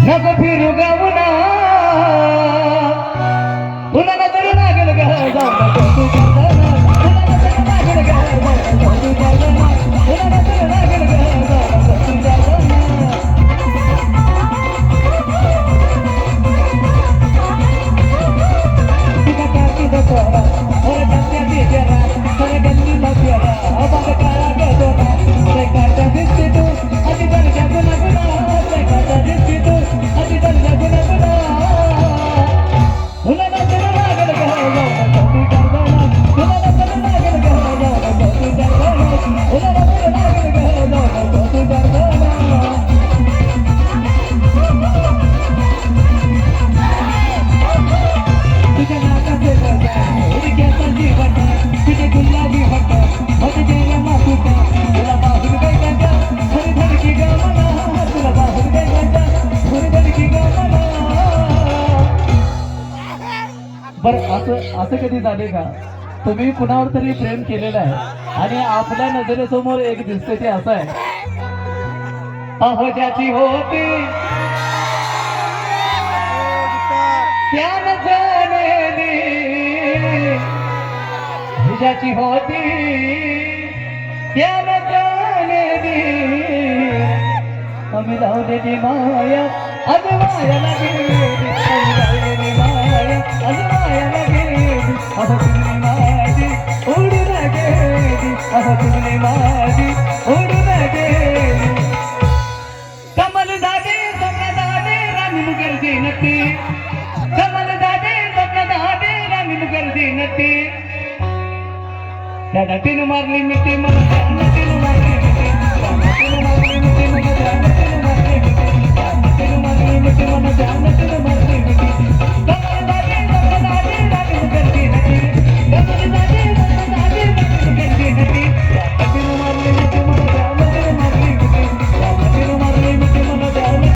नको फिरू गावना तुला नजर लागल ग जाऊ नको तू करताना तुला नजर लागल ग जाऊ नको तू करताना तुला नजर लागल ग जाऊ नको तू करताना तुझा काकी दोरा और कत्या बिगरा और गल्ली मफिया अब काळा गदोरा रे काटा दिसते तू आधी तर जगू लागला रे काटा दिसते तू आधी तर जगू लागला तुला नजर लागल ग जाऊ नको तू करताना तुला नजर लागल ग जाऊ नको तू करताना तुला नजर लागल ग जाऊ नको तू करताना तुझ्या नाकाचे गजा उडक्याचा जीवट तुझे गुलाबी हट होते गेला मातुका तुला बाहुर गई गजा थोडी धडकी ग मला तुला बाहुर गई गजा थोडी धडकी ग मला बर असं कधी झाले का तुम्ही कुणावर तरी प्रेम केलेलं आहे आणि आपल्या नजरेसमोर एक दिसते ते असं आहे अहो ज्याची होती त्या नजरेने ज्याची होती त्या नजरेने आम्ही लावलेली माया आज माया लागेली आम्ही लावलेली माया आज माया लागेली अहो तुम्ही माझी उडून गेली अहो तुम्ही माझी उडून गेली कमल दादे स्वप्न दादे राणी मुखर्जी नक्की कमल दादे स्वप्न दादे राणी मुखर्जी नक्की त्या नटीनं मारली मिठी मला त्या नटीनं